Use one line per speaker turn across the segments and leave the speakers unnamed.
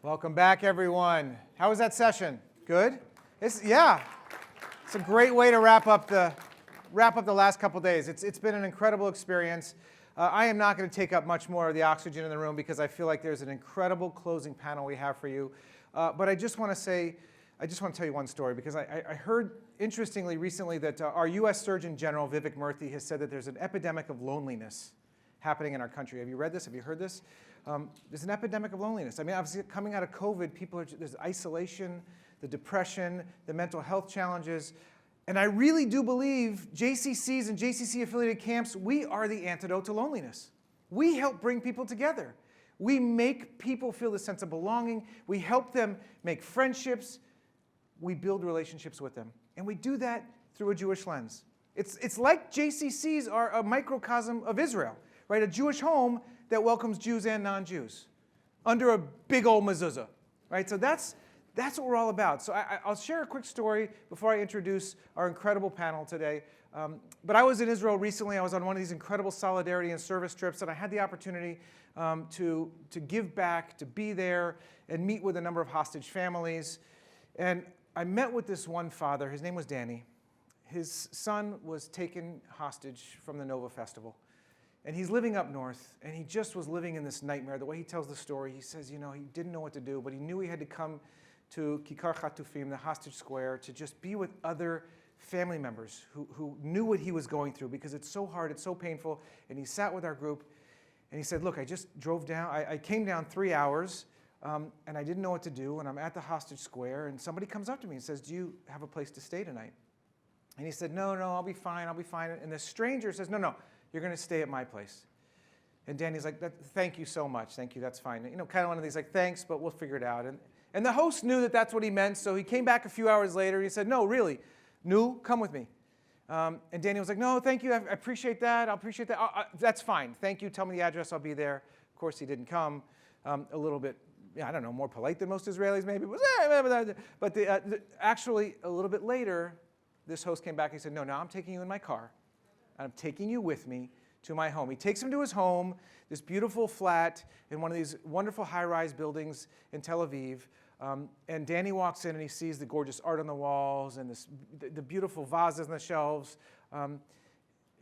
Welcome back, everyone. How was that session? Good? It's a great way to wrap up the last couple days. It's been an incredible experience. I am not going to take up much more of the oxygen in the room because I feel like there's an incredible closing panel we have for you. But I just want to tell you one story because I heard, interestingly, recently that our U.S. Surgeon General, Vivek Murthy, has said that there's an epidemic of loneliness happening in our country. Have you read this? Have you heard this? There's an epidemic of loneliness. I mean, obviously, coming out of COVID, there's isolation, the depression, the mental health challenges. And I really do believe JCCs and JCC-affiliated camps, we are the antidote to loneliness. We help bring people together. We make people feel the sense of belonging. We help them make friendships. We build relationships with them. And we do that through a Jewish lens. It's like JCCs are a microcosm of Israel, right? A Jewish home that welcomes Jews and non-Jews under a big old mezuzah, right? So that's what we're all about. So I'll share a quick story before I introduce our incredible panel today. But I was in Israel recently. I was on one of these incredible solidarity and service trips, and I had the opportunity to give back, to be there, and meet with a number of hostage families. And I met with this one father. His name was Danny. His son was taken hostage from the Nova Festival. And he's living up north, and he just was living in this nightmare. The way he tells the story, he says, he didn't know what to do, but he knew he had to come to Kikar Chatufim, the hostage square, to just be with other family members who knew what he was going through, because it's so hard, it's so painful. And he sat with our group, and he said, look, I just drove down. I came down 3 hours, and I didn't know what to do, and I'm at the hostage square, and somebody comes up to me and says, do you have a place to stay tonight? And he said, no, I'll be fine. And the stranger says, no, you're going to stay at my place. And Danny's like, thank you so much. Thank you, that's fine. Kind of one of these like, thanks, but we'll figure it out. And the host knew that that's what he meant, so he came back a few hours later, and he said, no, really, come with me. And Danny was like, no, thank you, I appreciate that, I'll appreciate that. That's fine, thank you, tell me the address, I'll be there. Of course, he didn't come. A little bit, I don't know, more polite than most Israelis maybe. But actually, a little bit later, this host came back and he said, no, I'm taking you in my car. I'm taking you with me to my home. He takes him to his home, this beautiful flat in one of these wonderful high-rise buildings in Tel Aviv. And Danny walks in and he sees the gorgeous art on the walls and the beautiful vases on the shelves.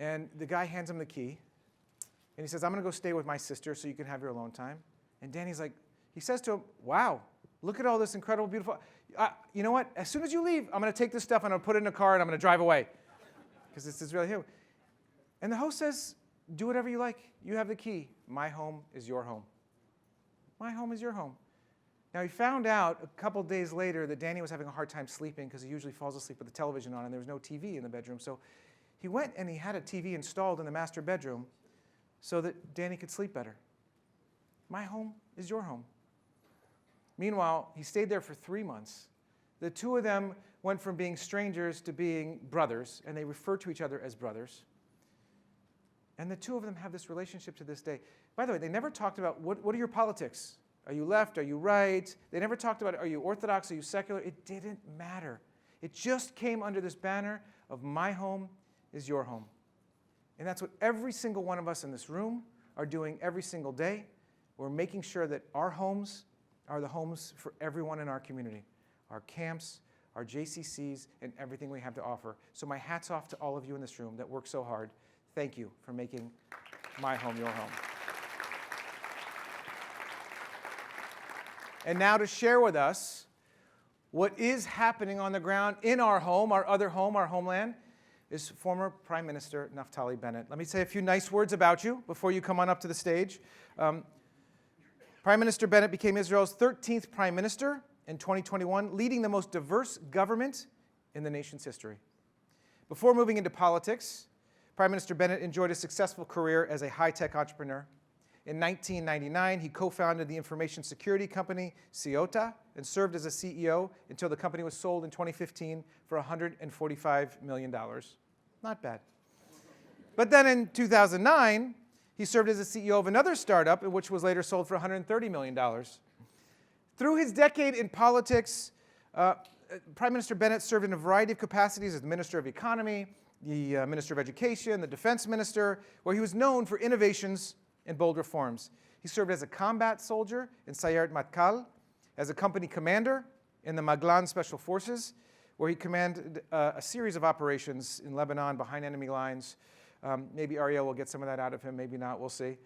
And the guy hands him the key. And he says, I'm going to go stay with my sister so you can have your alone time. And Danny's like, he says to him, wow, look at all this incredible, beautiful. You know what? As soon as you leave, I'm going to take this stuff and I'm going to put it in a car and I'm going to drive away. Because this is really here. And the host says, do whatever you like. You have the key. My home is your home. My home is your home. Now, he found out a couple days later that Danny was having a hard time sleeping because he usually falls asleep with the television on and there was no TV in the bedroom. So he went and he had a TV installed in the master bedroom so that Danny could sleep better. My home is your home. Meanwhile, he stayed there for 3 months. The two of them went from being strangers to being brothers, and they refer to each other as brothers. And the two of them have this relationship to this day. By the way, they never talked about what are your politics? Are you left? Are you right? They never talked about, are you Orthodox? Are you secular? It didn't matter. It just came under this banner of my home is your home. And that's what every single one of us in this room are doing every single day. We're making sure that our homes are the homes for everyone in our community, our camps, our JCCs, and everything we have to offer. So my hat's off to all of you in this room that work so hard. Thank you for making my home your home. And now to share with us what is happening on the ground in our home, our other home, our homeland, is former Prime Minister Naftali Bennett. Let me say a few nice words about you before you come on up to the stage. Prime Minister Bennett became Israel's 13th Prime Minister in 2021, leading the most diverse government in the nation's history. Before moving into politics, Prime Minister Bennett enjoyed a successful career as a high-tech entrepreneur. In 1999, he co-founded the information security company Ciota and served as a CEO until the company was sold in 2015 for $145 million. Not bad. But then in 2009, he served as a CEO of another startup, which was later sold for $130 million. Through his decade in politics, Prime Minister Bennett served in a variety of capacities as the Minister of Economy, the Minister of Education, the Defense Minister, where he was known for innovations and bold reforms. He served as a combat soldier in Sayeret Matkal, as a company commander in the Maglan Special Forces, where he commanded a series of operations in Lebanon behind enemy lines. Maybe Ariel will get some of that out of him, maybe not, we'll see.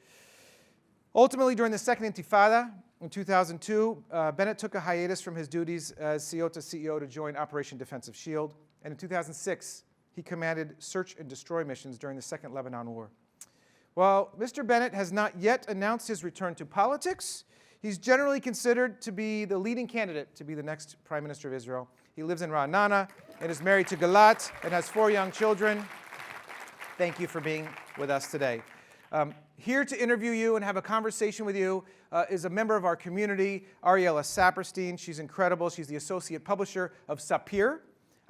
Ultimately, during the Second Intifada in 2002, Bennett took a hiatus from his duties as Ceuta CEO to join Operation Defensive Shield. And in 2006, he commanded search and destroy missions during the Second Lebanon War. While Mr. Bennett has not yet announced his return to politics, he's generally considered to be the leading candidate to be the next Prime Minister of Israel. He lives in Ra'anana and is married to Galat and has 4 young children. Thank you for being with us today. Here to interview you and have a conversation with you is a member of our community, Ariella Saperstein. She's incredible. She's the associate publisher of Sapir,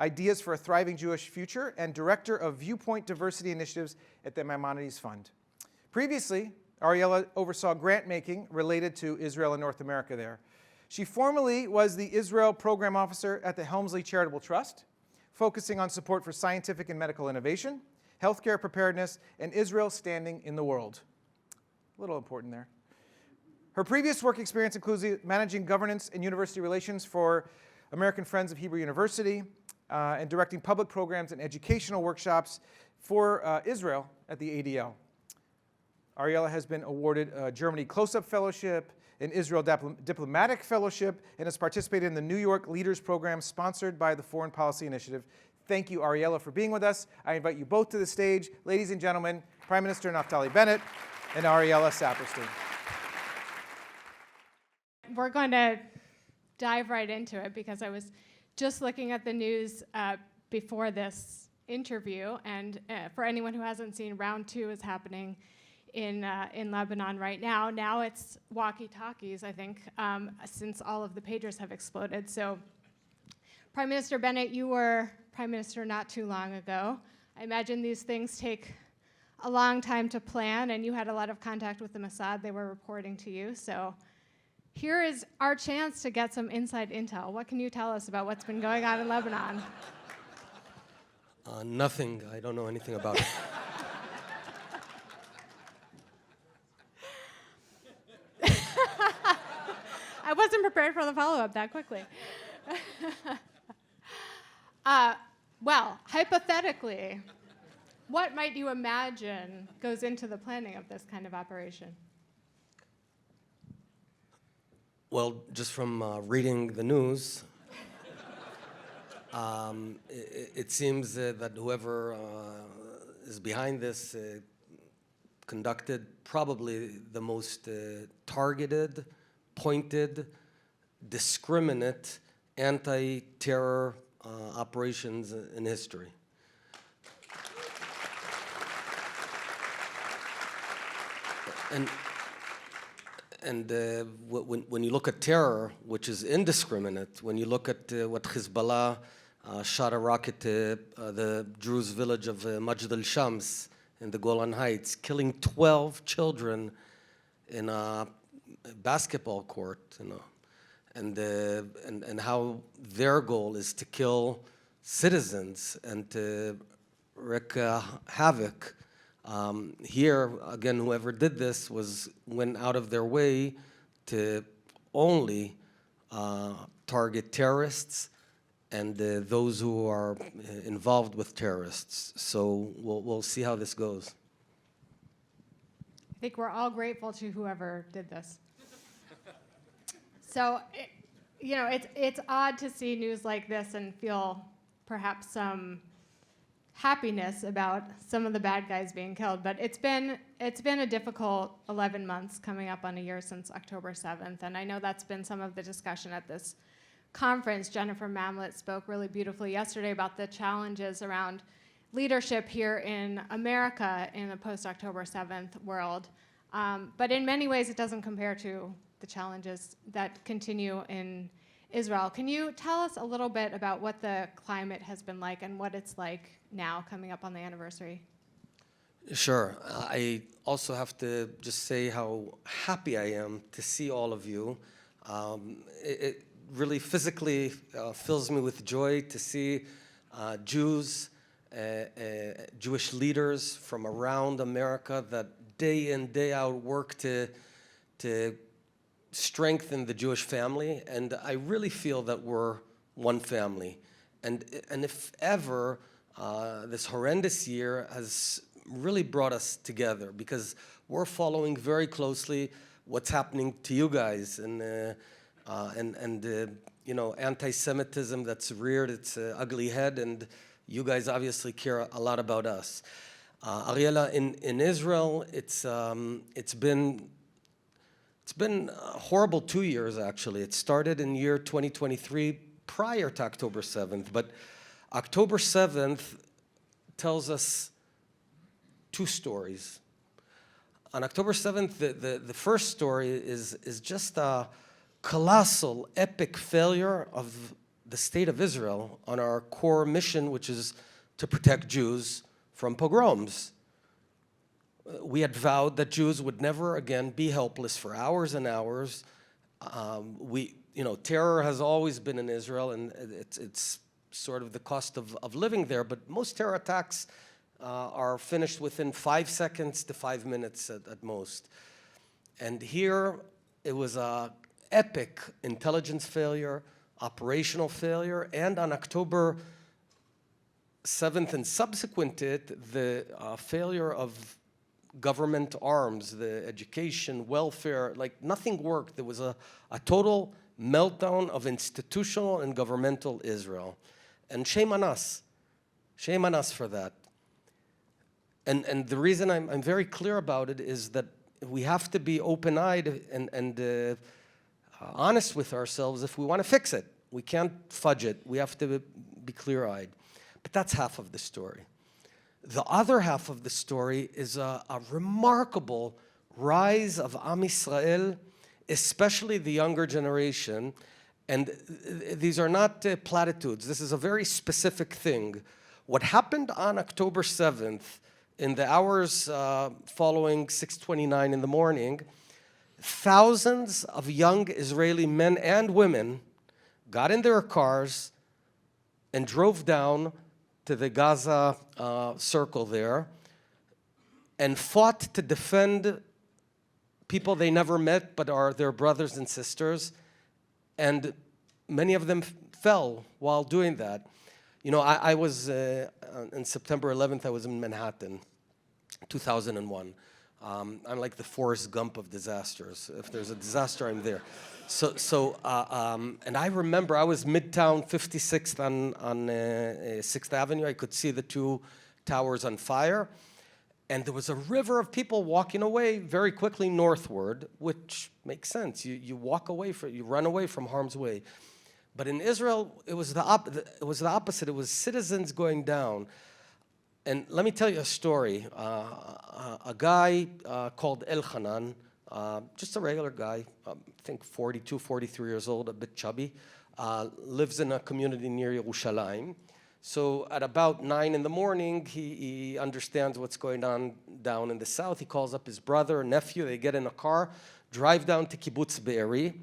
Ideas for a Thriving Jewish Future, and director of Viewpoint Diversity Initiatives at the Maimonides Fund. Previously, Ariella oversaw grant making related to Israel and North America there. She formerly was the Israel Program Officer at the Helmsley Charitable Trust, focusing on support for scientific and medical innovation, healthcare preparedness, and Israel's standing in the world. A little important there. Her previous work experience includes managing governance and university relations for American Friends of Hebrew University and directing public programs and educational workshops for Israel at the ADL. Ariella has been awarded a Germany Close-Up Fellowship, an Israel Diplomatic Fellowship, and has participated in the New York Leaders Program sponsored by the Foreign Policy Initiative. Thank you, Ariella, for being with us. I invite you both to the stage. Ladies and gentlemen, Prime Minister Naftali Bennett and Ariella Saperstein.
We're going to dive right into it because I was just looking at the news before this interview, and for anyone who hasn't seen, round 2 is happening in Lebanon right now. Now it's walkie-talkies, I think, since all of the pagers have exploded. So, Prime Minister Bennett, you were Prime Minister not too long ago. I imagine these things take a long time to plan, and you had a lot of contact with the Mossad. They were reporting to you. So here is our chance to get some inside intel. What can you tell us about what's been going on in Lebanon?
Nothing. I don't know anything about it.
I wasn't prepared for the follow-up that quickly. Well, hypothetically, what might you imagine goes into the planning of this kind of operation?
Well, just from reading the news, it seems that whoever is behind this conducted probably the most targeted, pointed, discriminate, anti-terror operations in history. And when you look at terror, which is indiscriminate, when you look at what Hezbollah shot a rocket to the Druze village of Majd al-Shams in the Golan Heights, killing 12 children in a basketball court, you know, and how their goal is to kill citizens and to wreak havoc. Here, again, whoever did this went out of their way to only target terrorists and those who are involved with terrorists. So we'll see how this goes.
I think we're all grateful to whoever did this. So, you know, it's odd to see news like this and feel perhaps some happiness about some of the bad guys being killed, but it's been a difficult 11 months, coming up on a year since October 7th, and I know that's been some of the discussion at this conference. Jennifer Mamlet spoke really beautifully yesterday about the challenges around leadership here in America in a post-October 7th world, but in many ways it doesn't compare to the challenges that continue in Israel. Can you tell us a little bit about what the climate has been like and what it's like now coming up on the anniversary?
Sure. I also have to just say how happy I am to see all of you. It really physically fills me with joy to see Jews, Jewish leaders from around America that day in, day out work to strength in the Jewish family, and I really feel that we're one family. And if ever, this horrendous year has really brought us together, because we're following very closely what's happening to you guys, and you know, anti-Semitism that's reared its ugly head, and you guys obviously care a lot about us. Ariella, in Israel, it's been a horrible 2 years, actually. It started in year 2023, prior to October 7th, but October 7th tells us two stories. On October 7th, the first story is just a colossal, epic failure of the state of Israel on our core mission, which is to protect Jews from pogroms. We had vowed that Jews would never again be helpless for hours and hours. You know, terror has always been in Israel, and it's sort of the cost of living there, but most terror attacks are finished within 5 seconds to 5 minutes at most. And here, it was a epic intelligence failure, operational failure, and on October 7th and subsequent to it, the failure of government arms, the education, welfare, like nothing worked. There was a total meltdown of institutional and governmental Israel. And shame on us. Shame on us for that. And the reason I'm very clear about it is that we have to be open-eyed and honest with ourselves if we want to fix it. We can't fudge it. We have to be clear-eyed. But that's half of the story. The other half of the story is a remarkable rise of Am Yisrael, especially the younger generation. And these are not platitudes. This is a very specific thing. What happened on October 7th, in the hours following 6:29 in the morning, thousands of young Israeli men and women got in their cars and drove down to the Gaza circle there and fought to defend people they never met but are their brothers and sisters. And many of them fell while doing that. You know, I was, on September 11th, I was in Manhattan, 2001. I'm like the Forrest Gump of disasters. If there's a disaster, I'm there. And I remember I was Midtown 56th on 6th Avenue. I could see the two towers on fire. And there was a river of people walking away very quickly northward, which makes sense. You walk away, you run away from harm's way. But in Israel, it was the opposite. It was citizens going down. And let me tell you a story. A guy called Elchanan, just a regular guy, I think 42, 43 years old, a bit chubby, lives in a community near Yerushalayim. So at about 9 in the morning, he understands what's going on down in the south. He calls up his brother, nephew. They get in a car, drive down to Kibbutz Be'eri.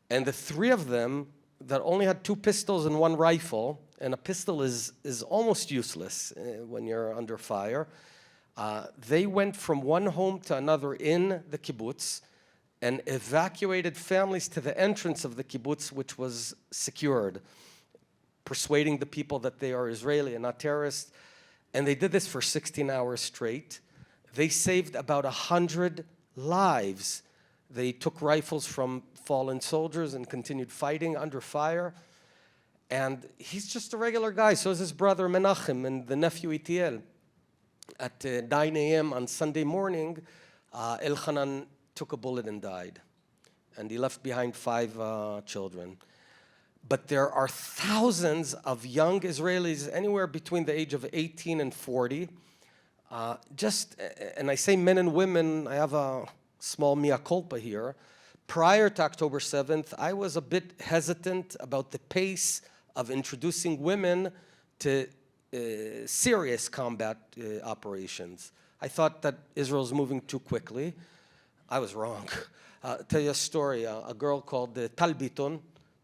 And the three of them that only had 2 pistols and 1 rifle, and a pistol is almost useless when you're under fire. They went from one home to another in the kibbutz and evacuated families to the entrance of the kibbutz, which was secured, persuading the people that they are Israeli and not terrorists. And they did this for 16 hours straight. They saved about 100 lives. They took rifles from fallen soldiers and continued fighting under fire. And he's just a regular guy. So is his brother Menachem and the nephew Itiel. At 9 a.m. on Sunday morning, Elchanan took a bullet and died. And he left behind 5 children. But there are thousands of young Israelis, anywhere between the age of 18 and 40. And I say men and women, I have a small mea culpa here. Prior to October 7th, I was a bit hesitant about the pace of introducing women to serious combat operations. I thought that Israel's moving too quickly. I was wrong. I'll tell you a story. A girl called Tal Biton,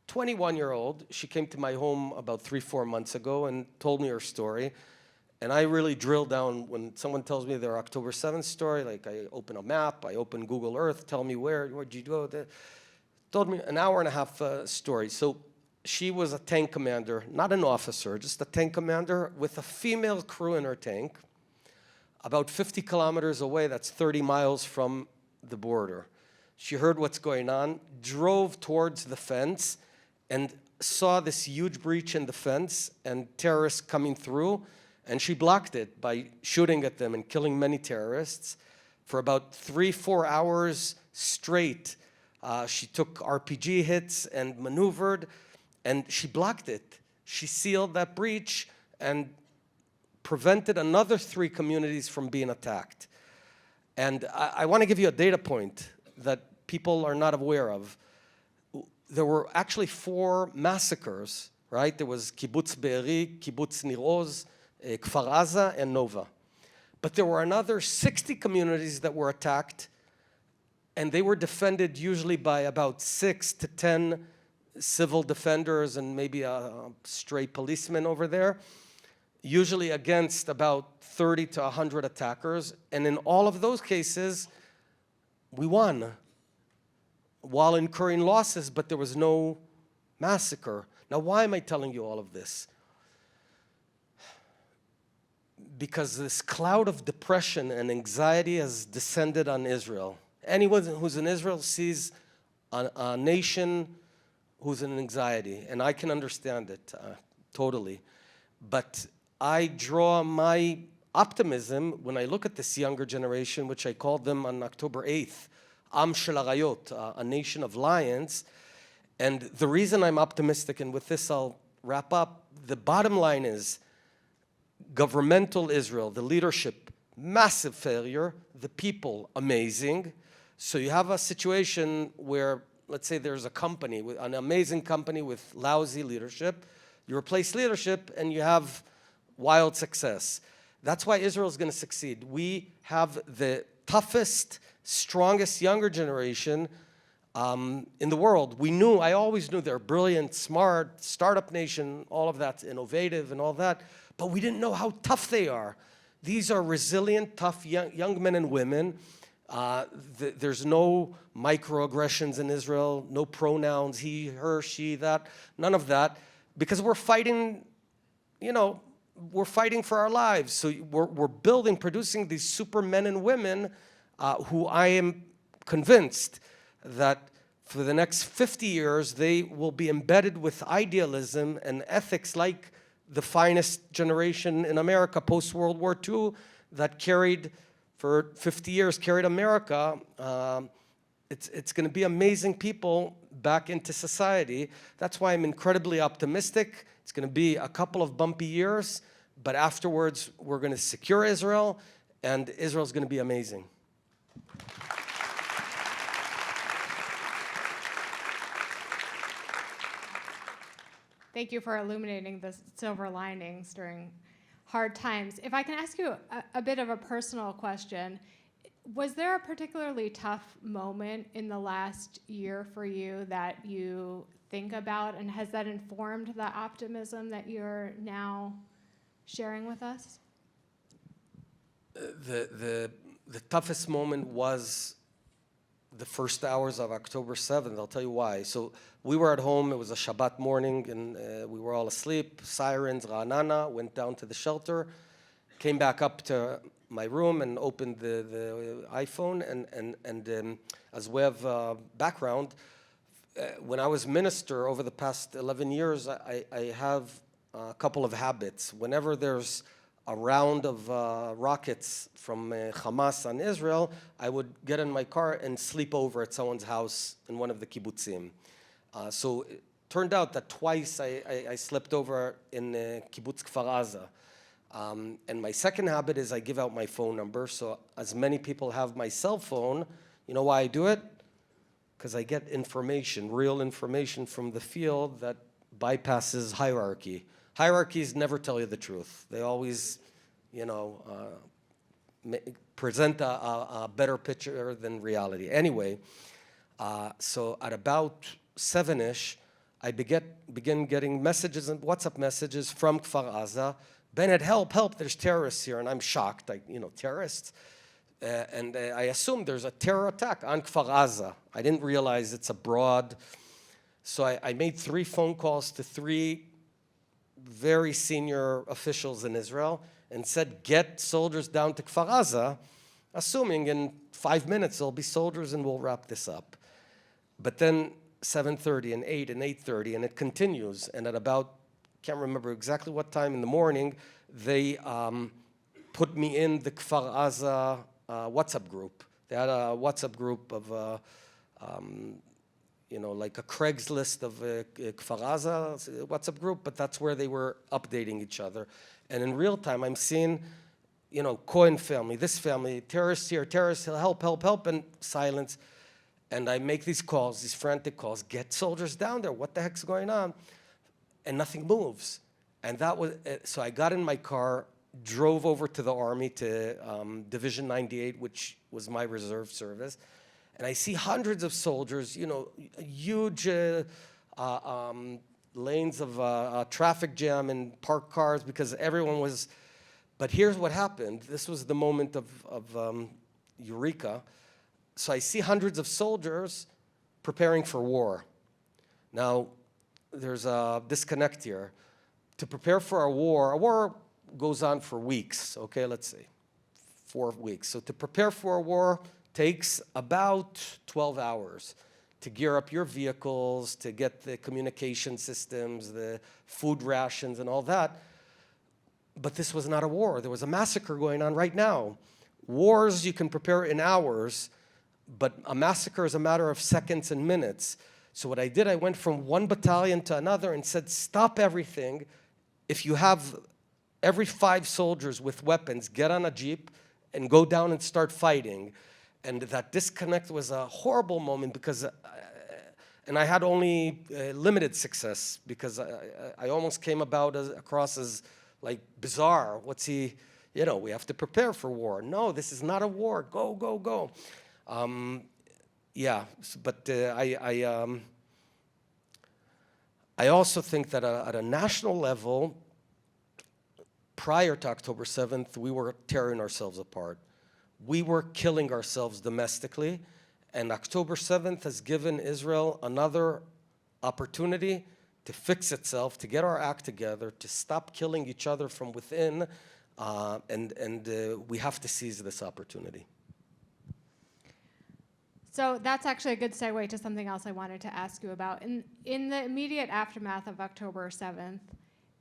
21-year-old. She came to my home about 3-4 months ago and told me her story. And I really drill down when someone tells me their October 7th story, like I open a map, I open Google Earth, tell me where'd you go? told me an hour and a half story. So she was a tank commander, not an officer, just a tank commander with a female crew in her tank, about 50 kilometers away, that's 30 miles from the border. She heard what's going on, drove towards the fence, and saw this huge breach in the fence and terrorists coming through, and she blocked it by shooting at them and killing many terrorists. For about 3-4 hours straight, she took RPG hits and maneuvered, and she blocked it. She sealed that breach and prevented another 3 communities from being attacked. And I want to give you a data point that people are not aware of. There were actually 4 massacres, right? There was Kibbutz Be'eri, Kibbutz Nir Oz, Kfar Aza, and Nova. But there were another 60 communities that were attacked, and they were defended usually by about 6 to 10 civil defenders and maybe a stray policeman over there, usually against about 30 to 100 attackers. And in all of those cases, we won while incurring losses, but there was no massacre. Now, why am I telling you all of this? Because this cloud of depression and anxiety has descended on Israel. Anyone who's in Israel sees a nation who's in anxiety, and I can understand it totally. But I draw my optimism when I look at this younger generation, which I called them on October 8th, Am Shel Arayot, a nation of lions. And the reason I'm optimistic, and with this I'll wrap up, the bottom line is governmental Israel, the leadership, massive failure, the people, amazing. So you have a situation where, let's say there's a company, an amazing company with lousy leadership. You replace leadership and you have wild success. That's why Israel is going to succeed. We have the toughest, strongest younger generation in the world. I always knew they're brilliant, smart, startup nation, all of that's innovative and all that, but we didn't know how tough they are. These are resilient, tough young men and women. There's no microaggressions in Israel, no pronouns, he, her, she, that, none of that, because we're fighting, we're fighting for our lives. So we're producing these super men and women who I am convinced that for the next 50 years, they will be embedded with idealism and ethics like the finest generation in America post-World War II that for 50 years, carried America. It's going to be amazing people back into society. That's why I'm incredibly optimistic. It's going to be a couple of bumpy years, but afterwards, we're going to secure Israel, and Israel's going to be amazing.
Thank you for illuminating the silver linings during hard times. If I can ask you a bit of a personal question, was there a particularly tough moment in the last year for you that you think about, and has that informed the optimism that you're now sharing with us?
The toughest moment was the first hours of October 7th. I'll tell you why. So we were at home. It was a Shabbat morning, and we were all asleep. Sirens, Ra'anana, went down to the shelter, came back up to my room and opened the iPhone. And as way of background, when I was minister over the past 11 years, I have a couple of habits. Whenever there's a round of rockets from Hamas on Israel, I would get in my car and sleep over at someone's house in one of the kibbutzim. So it turned out that twice I slept over in kibbutz Kfar Aza. And my second habit is I give out my phone number. So as many people have my cell phone, you know why I do it? Because I get information, real information from the field that bypasses hierarchy. Hierarchies never tell you the truth. They always, present a better picture than reality. Anyway, so at about 7-ish, I begin getting messages and WhatsApp messages from Kfar Aza. Bennett, help, there's terrorists here. And I'm shocked, terrorists? and I assumed there's a terror attack on Kfar Aza. I didn't realize it's abroad. So I made 3 phone calls to 3 very senior officials in Israel and said, get soldiers down to Kfar Aza, assuming in 5 minutes there'll be soldiers and we'll wrap this up. But then 7:30 and 8 and 8:30, and it continues. And at about, can't remember exactly what time in the morning, they put me in the Kfar Aza WhatsApp group. They had a WhatsApp group of, like a Craigslist of Kfar Aza WhatsApp group, but that's where they were updating each other. And in real time, I'm seeing, Cohen family, this family, terrorists here, terrorists, help, help, help, and silence. And I make these calls, these frantic calls, get soldiers down there, what the heck's going on? And nothing moves. And that was, so I got in my car, drove over to the Army, to Division 98, which was my reserve service. And I see hundreds of soldiers, huge lanes of traffic jam and parked cars because everyone was, but here's what happened. This was the moment of Eureka. So I see hundreds of soldiers preparing for war. Now, there's a disconnect here. To prepare for a war goes on for weeks, okay, let's say, 4 weeks. So to prepare for a war takes about 12 hours to gear up your vehicles, to get the communication systems, the food rations and all that. But this was not a war. There was a massacre going on right now. Wars you can prepare in hours, but a massacre is a matter of seconds and minutes. So what I did, I went from one battalion to another and said, stop everything. If you have every 5 soldiers with weapons, get on a jeep and go down and start fighting. And that disconnect was a horrible moment because, and I had only limited success because I almost came across as like bizarre. What's he, we have to prepare for war. No, this is not a war. Go, go, go. But I also think that at a national level, prior to October 7th, we were tearing ourselves apart. We were killing ourselves domestically, and October 7th has given Israel another opportunity to fix itself, to get our act together, to stop killing each other from within, and we have to seize this opportunity.
So that's actually a good segue to something else I wanted to ask you about. In the immediate aftermath of October 7th,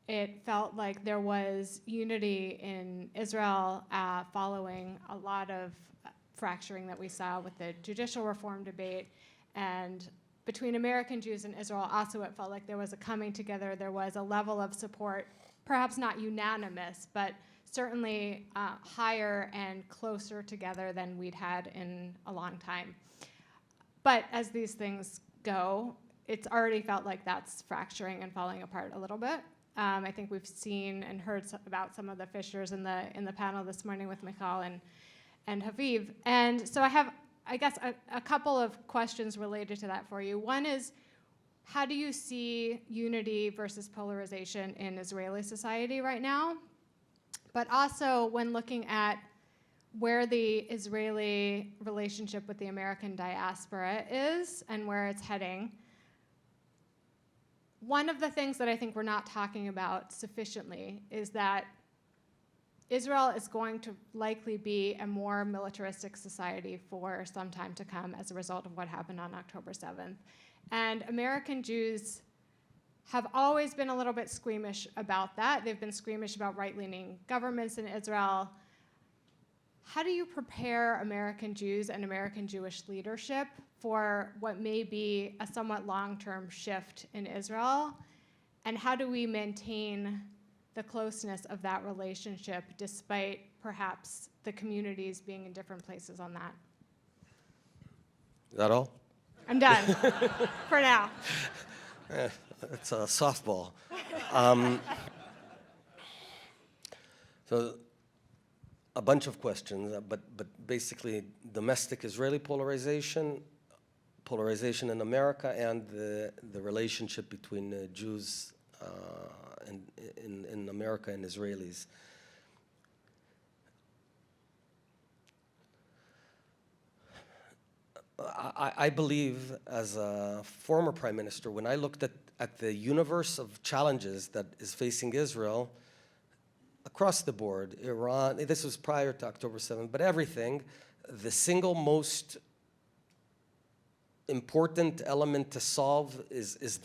it felt like there was unity in Israel following a lot of fracturing that we saw with the judicial reform debate. And between American Jews and Israel, also it felt like there was a coming together. There was a level of support, perhaps not unanimous, but certainly higher and closer together than we'd had in a long time. But as these things go, it's already felt like that's fracturing and falling apart a little bit. I think we've seen and heard about some of the fissures in the panel this morning with Michal and Haviv. And so I have, I guess, a couple of questions related to that for you. One is, how do you see unity versus polarization in Israeli society right now? But also, when looking at where the Israeli relationship with the American diaspora is and where it's heading, one of the things that I think we're not talking about sufficiently is that Israel is going to likely be a more militaristic society for some time to come as a result of what happened on October 7th. And American Jews have always been a little bit squeamish about that. They've been squeamish about right-leaning governments in Israel. How do you prepare American Jews and American Jewish leadership for what may be a somewhat long-term shift in Israel? And how do we maintain the closeness of that relationship despite perhaps the communities being in different places on that?
Is that all?
I'm done for now.
It's a softball. So a bunch of questions, but basically domestic Israeli polarization in America, and the relationship between Jews in America and Israelis. I believe, as a former prime minister, when I looked at the universe of challenges that is facing Israel, across the board, Iran, this was prior to October 7th, but everything, the single most important element to solve is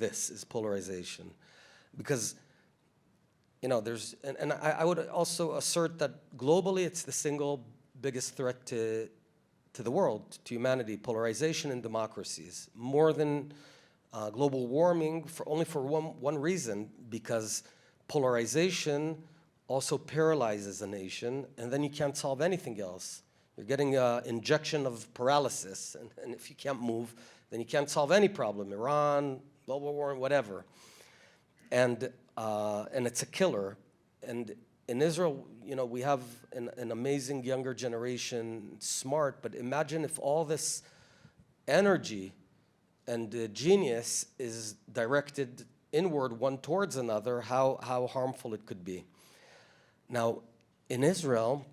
polarization. Because, and I would also assert that globally it's the single biggest threat to the world, to humanity, polarization in democracies, more than global warming, only for one reason, because polarization also paralyzes a nation, and then you can't solve anything else. You're getting an injection of paralysis, and if you can't move, then you can't solve any problem, Iran, global warming, whatever. And it's a killer. And in Israel, we have an amazing younger generation, smart, but imagine if all this energy and genius is directed inward, one towards another, how harmful it could be. Now, in Israel,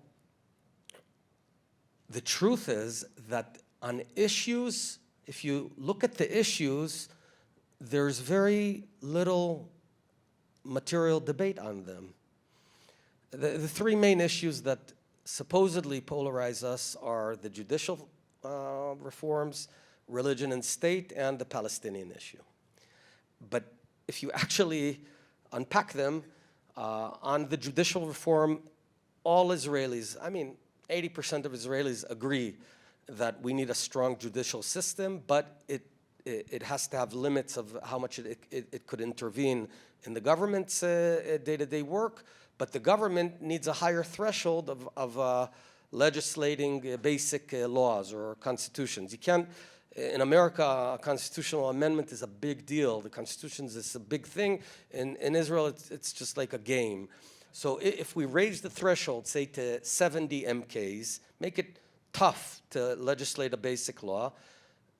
the truth is that on issues, if you look at the issues, there's very little material debate on them. The three main issues that supposedly polarize us are the judicial reforms, religion and state, and the Palestinian issue. But if you actually unpack them, on the judicial reform, all Israelis, 80% of Israelis agree that we need a strong judicial system, but it has to have limits of how much it could intervene in the government's day-to-day work, but the government needs a higher threshold of legislating basic laws or constitutions. You can't, in America, a constitutional amendment is a big deal. The Constitution is a big thing. In Israel, it's just like a game. So if we raise the threshold, say to 70 MKs, make it tough to legislate a basic law,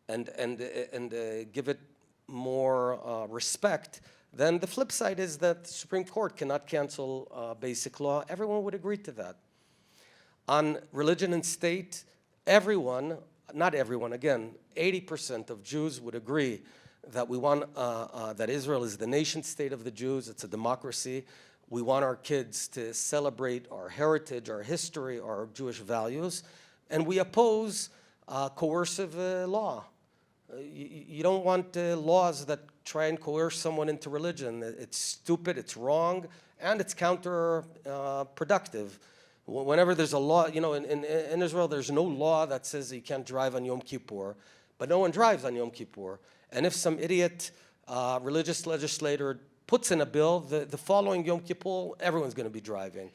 and give it more respect, then the flip side is that the Supreme Court cannot cancel basic law. Everyone would agree to that. On religion and state, everyone, not everyone, again, 80% of Jews would agree that we want, that Israel is the nation state of the Jews, it's a democracy. We want our kids to celebrate our heritage, our history, our Jewish values, and we oppose coercive law. You don't want laws that try and coerce someone into religion. It's stupid, it's wrong, and it's counterproductive. Whenever there's a law, in Israel, there's no law that says you can't drive on Yom Kippur, but no one drives on Yom Kippur. And if some idiot religious legislator puts in a bill, the following Yom Kippur, everyone's going to be driving.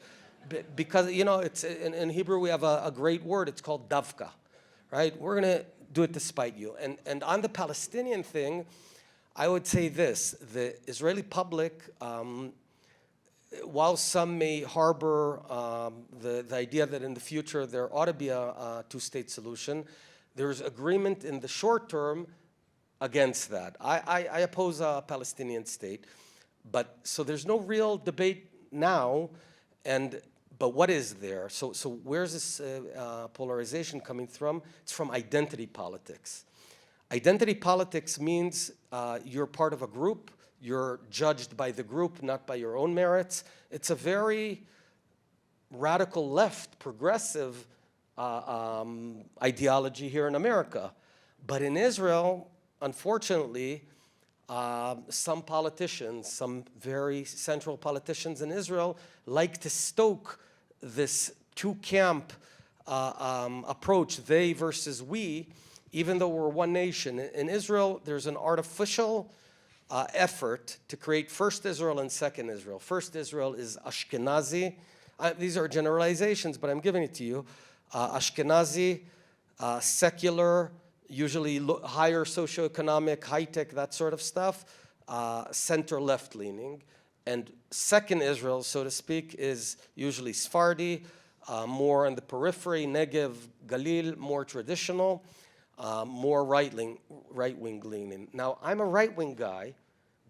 Because, it's in Hebrew, we have a great word. It's called davka, right? We're going to do it to spite you. And on the Palestinian thing, I would say this. The Israeli public, while some may harbor the idea that in the future there ought to be a two-state solution, there's agreement in the short term against that. I oppose a Palestinian state. But so there's no real debate now, but what is there? So where's this polarization coming from? It's from identity politics. Identity politics means you're part of a group, you're judged by the group, not by your own merits. It's a very radical left, progressive ideology here in America. But in Israel, unfortunately, some politicians, some very central politicians in Israel, like to stoke this two-camp approach, they versus we, even though we're one nation. In Israel, there's an artificial effort to create first Israel and second Israel. First Israel is Ashkenazi. These are generalizations, but I'm giving it to you. Ashkenazi, secular, usually higher socioeconomic, high-tech, that sort of stuff, center-left leaning. And second Israel, so to speak, is usually Sephardi, more on the periphery, Negev, Galil, more traditional, more right-wing leaning. Now, I'm a right-wing guy,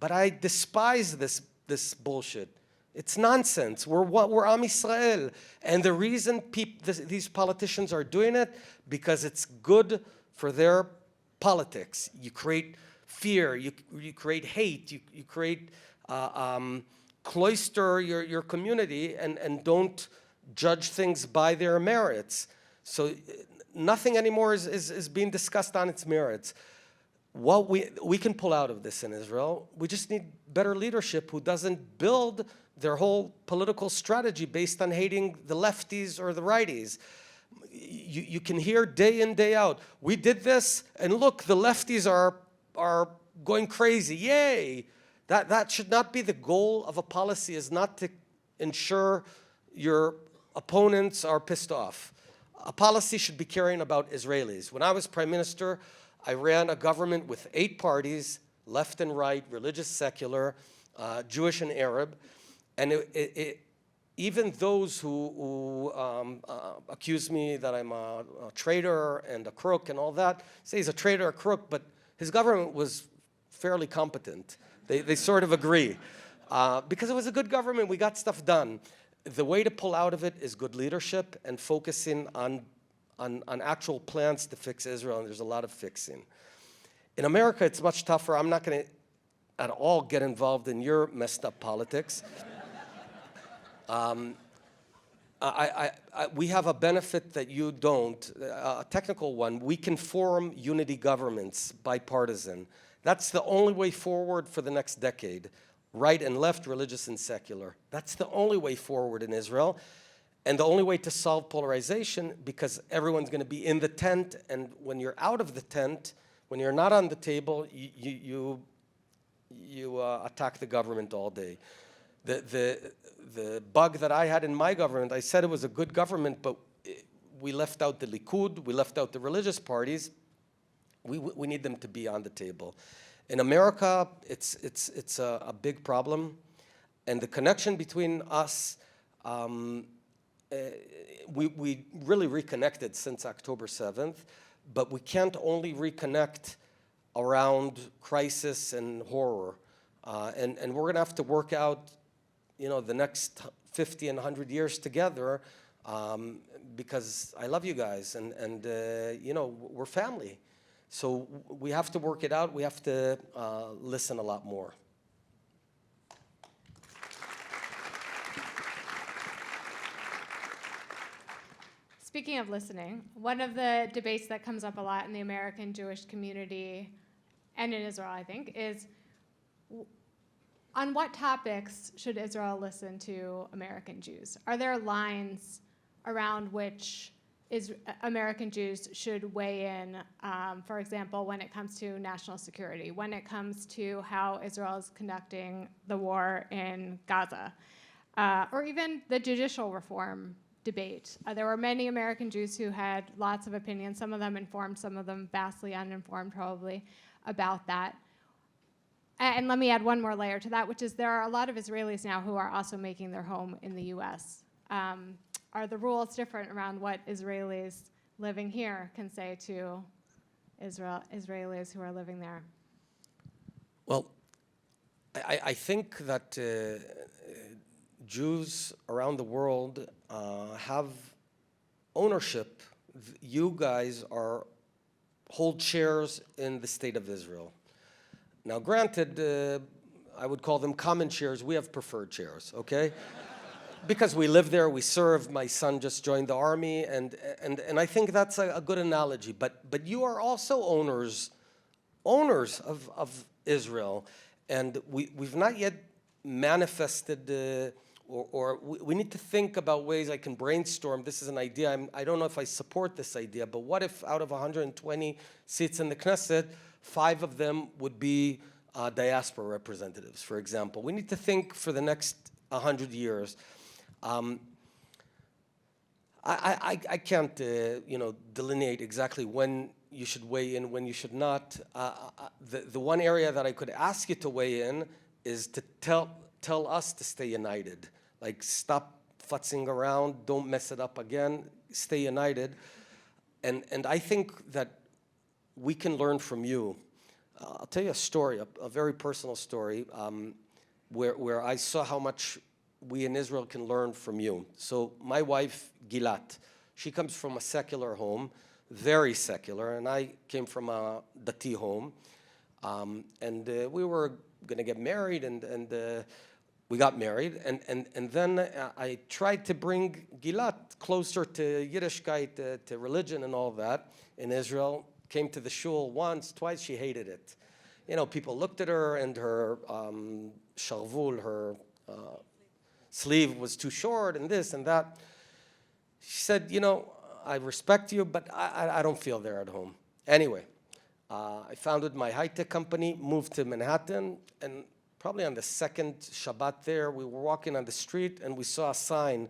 but I despise this bullshit. It's nonsense. We're Am Yisrael. And the reason these politicians are doing it, because it's good for their politics. You create fear, you create hate, you create cloister your community and don't judge things by their merits. So nothing anymore is being discussed on its merits. What we can pull out of this in Israel, we just need better leadership who doesn't build their whole political strategy based on hating the lefties or the righties. You can hear day in, day out, we did this, and look, the lefties are going crazy, yay! That should not be the goal of a policy, is not to ensure your opponents are pissed off. A policy should be caring about Israelis. When I was prime minister, I ran a government with 8 parties, left and right, religious, secular, Jewish and Arab, and even those who accuse me that I'm a traitor and a crook and all that, say he's a traitor, a crook, but his government was fairly competent. They sort of agree. Because it was a good government, we got stuff done. The way to pull out of it is good leadership and focusing on actual plans to fix Israel, and there's a lot of fixing. In America, it's much tougher. I'm not going to at all get involved in your messed up politics. We have a benefit that you don't, a technical one. We can form unity governments, bipartisan. That's the only way forward for the next decade. Right and left, religious and secular. That's the only way forward in Israel. And the only way to solve polarization, because everyone's going to be in the tent, and when you're out of the tent, when you're not on the table, you attack the government all day. The bug that I had in my government, I said it was a good government, but we left out the Likud, we left out the religious parties. We need them to be on the table. In America, it's a big problem, and the connection between us, we really reconnected since October 7th, but we can't only reconnect around crisis and horror, and we're going to have to work out, the next 50 and 100 years together, because I love you guys, and we're family. So we have to work it out. We have to listen a lot more.
Speaking of listening, one of the debates that comes up a lot in the American Jewish community and in Israel, I think, is on what topics should Israel listen to American Jews? Are there lines around which American Jews should weigh in, for example, when it comes to national security, when it comes to how Israel is conducting the war in Gaza, or even the judicial reform debate? There were many American Jews who had lots of opinions, some of them informed, some of them vastly uninformed probably, about that. And let me add one more layer to that, which is there are a lot of Israelis now who are also making their home in the US. Are the rules different around what Israelis living here can say to Israelis who are living there?
Well, I think that Jews around the world have ownership. You guys hold shares in the state of Israel. Now, granted, I would call them common shares. We have preferred shares, okay? Because we live there, we serve. My son just joined the army, and I think that's a good analogy. But you are also owners of Israel, and we've not yet manifested, or we need to think about ways I can brainstorm. This is an idea. I don't know if I support this idea, but what if out of 120 seats in the Knesset, 5 of them would be diaspora representatives, for example? We need to think for the next 100 years. I can't, delineate exactly when you should weigh in, when you should not. The one area that I could ask you to weigh in is to tell us to stay united. Like, stop futzing around, don't mess it up again, stay united. And I think that we can learn from you. I'll tell you a story, a very personal story, where I saw how much we in Israel can learn from you. So my wife, Gilat, she comes from a secular home. very secular, and I came from a dati home, and we were going to get married, and we got married, and then I tried to bring Gilat closer to Yiddishkeit, to religion and all that in Israel. Came to the shul once, twice, she hated it. You know, people looked at her, and her sharvul, her sleeve was too short, and this and that. She said, you know, I respect you, but I don't feel there at home. Anyway, I founded my high-tech company, moved to Manhattan, and probably on the second Shabbat there, we were walking on the street, and we saw a sign,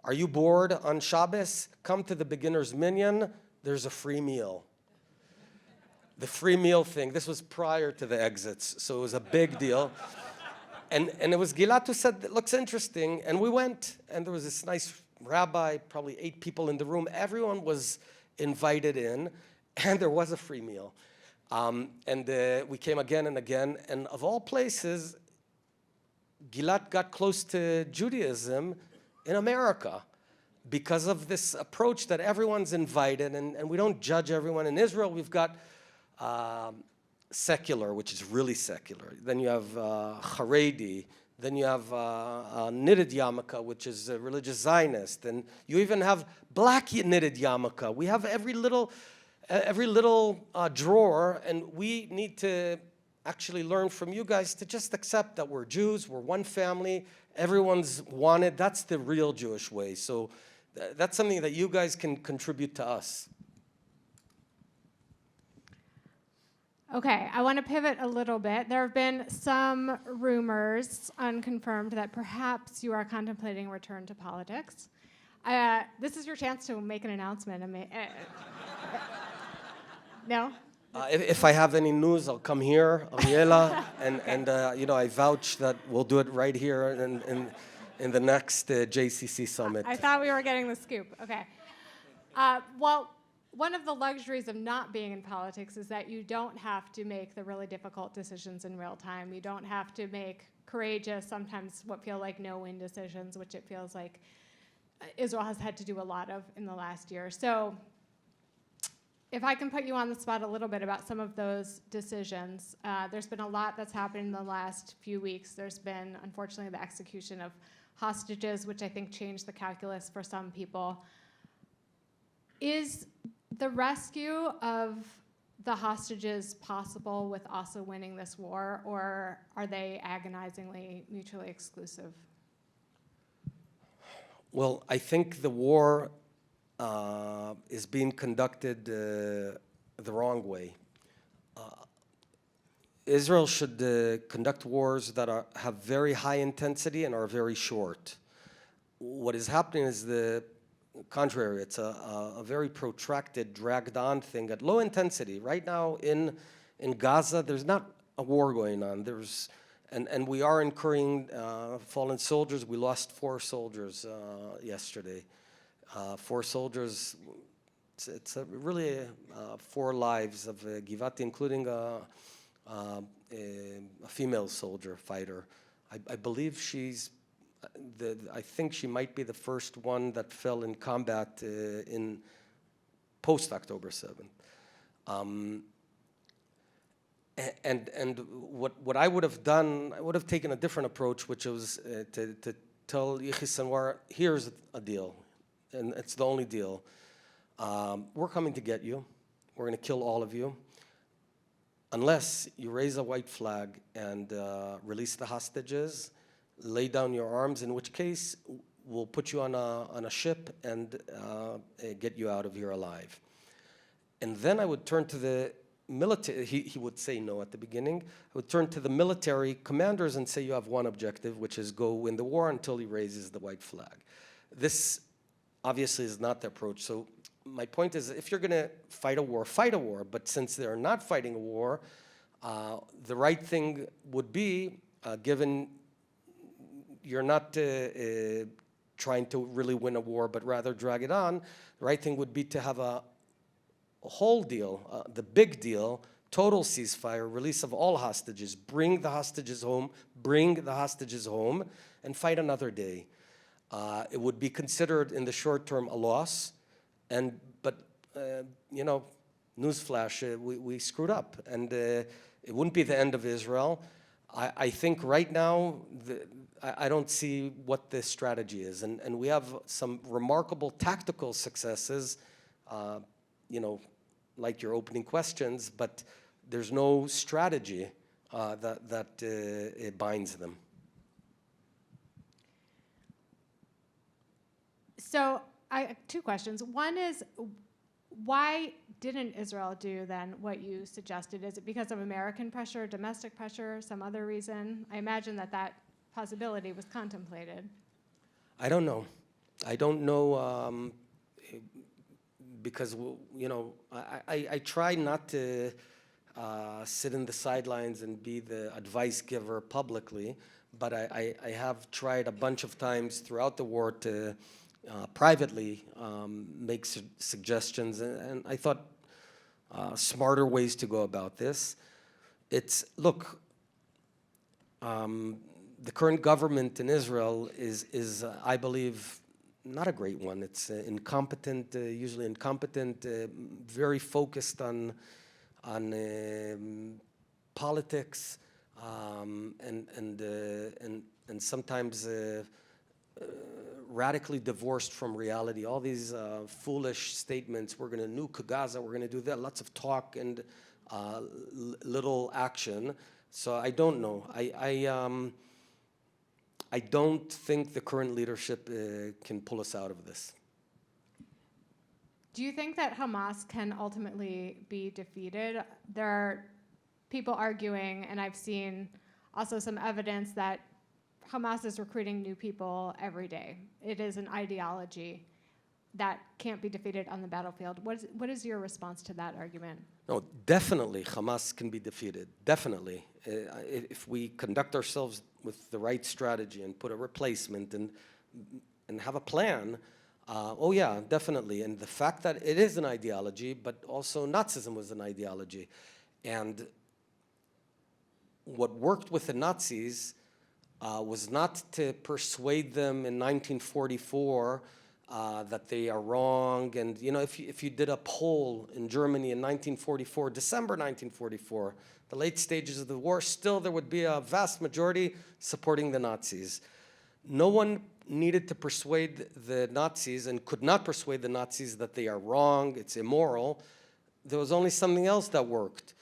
"Are you bored on Shabbos? Come to the beginner's minyan, there's a free meal." The free meal thing, this was prior to the exits, so it was a big deal. And it was Gilat who said, "That looks interesting," and we went, and there was this nice rabbi, probably 8 people in the room. Everyone was invited in, and there was a free meal. And we came again and again, and of all places, Gilat got close to Judaism in America because of this approach that everyone's invited, and we don't judge everyone. In Israel, we've got secular, which is really secular. Then you have Haredi. Then you have knitted yarmulke, which is a religious Zionist. And you even have black knitted yarmulke. We have every little drawer, and we need to actually learn from you guys to just accept that we're Jews, we're one family, everyone's wanted. That's the real Jewish way. So that's something that you guys can contribute to us.
Okay, I want to pivot a little bit. There have been some rumors, unconfirmed, that perhaps you are contemplating return to politics. This is your chance to make an announcement. No?
If I have any news, I'll come here, Ariela, and you know, I vouch that we'll do it right here in the next JCC summit.
I thought we were getting the scoop. Okay. Well, one of the luxuries of not being in politics is that you don't have to make the really difficult decisions in real time. You don't have to make courageous, sometimes what feel like no-win decisions, which it feels like Israel has had to do a lot of in the last year. So if I can put you on the spot a little bit about some of those decisions, there's been a lot that's happened in the last few weeks. There's been, unfortunately, the execution of hostages, which I think changed the calculus for some people. Is the rescue of the hostages possible with also winning this war, or are they agonizingly mutually exclusive?
Well, I think the war is being conducted the wrong way. Israel should conduct wars that have very high intensity and are very short. What is happening is the contrary. It's a very protracted, dragged-on thing at low intensity. Right now in Gaza, there's not a war going on. And we are incurring fallen soldiers. We lost 4 soldiers yesterday. 4 soldiers. It's really 4 lives of Givati, including a female soldier fighter. I believe I think she might be the first one that fell in combat in post-October 7th. And what I would have done, I would have taken a different approach, which was to tell Yehia Sinwar, here's a deal, and it's the only deal. We're coming to get you. We're going to kill all of you, unless you raise a white flag and release the hostages, lay down your arms, in which case we'll put you on a ship and get you out of here alive. And then I would turn to the military. He would say no at the beginning. I would turn to the military commanders and say, you have one objective, which is go win the war until he raises the white flag. This obviously is not the approach. So my point is, if you're going to fight a war, fight a war. But since they're not fighting a war, the right thing would be, given you're not trying to really win a war, but rather drag it on, the right thing would be to have a whole deal, the big deal, total ceasefire, release of all hostages, bring the hostages home, and fight another day. It would be considered in the short term a loss, but you know, newsflash, we screwed up. And it wouldn't be the end of Israel. I think right now, I don't see what the strategy is. And we have some remarkable tactical successes, you know, like your opening questions, but there's no strategy that it binds them.
So I have two questions. One is, why didn't Israel do then what you suggested? Is it because of American pressure, domestic pressure, some other reason? I imagine that possibility was contemplated.
I don't know. I don't know because, you know, I try not to sit in the sidelines and be the advice giver publicly, but I have tried a bunch of times throughout the war to privately make suggestions, and I thought smarter ways to go about this. Look, the current government in Israel is I believe, not a great one. It's incompetent, usually incompetent, very focused on politics, and sometimes radically divorced from reality. All these foolish statements, we're going to nuke Gaza, we're going to do that, lots of talk and little action. So I don't know. I don't think the current leadership can pull us out of this.
Do you think that Hamas can ultimately be defeated? There are people arguing, and I've seen also some evidence that Hamas is recruiting new people every day. It is an ideology that can't be defeated on the battlefield. What is your response to that argument?
No, definitely Hamas can be defeated, definitely. If we conduct ourselves with the right strategy and put a replacement and have a plan, oh yeah, definitely. And the fact that it is an ideology, but also Nazism was an ideology. And what worked with the Nazis was not to persuade them in 1944 that they are wrong. And you know, if you did a poll in Germany in 1944, December 1944, the late stages of the war, still there would be a vast majority supporting the Nazis. No one needed to persuade the Nazis and could not persuade the Nazis that they are wrong, it's immoral. There was only something else that worked.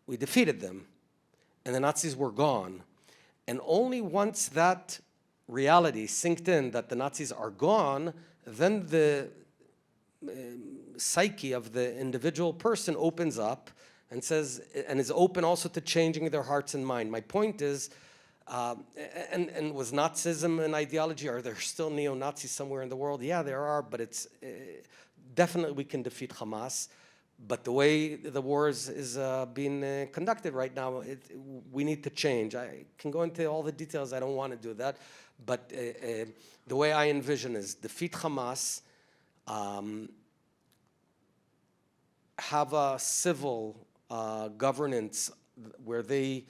We defeated them, and the Nazis were gone. And only once that reality sinked in that the Nazis are gone, then the psyche of the individual person opens up and says, and is open also to changing their hearts and mind. My point is, and was Nazism an ideology? Are there still neo-Nazis somewhere in the world? Yeah, there are, but it's definitely we can defeat Hamas. But the way the war is being conducted right now, we need to change. I can go into all the details. I don't want to do that. But the way I envision is defeat Hamas, have a civil governance where they,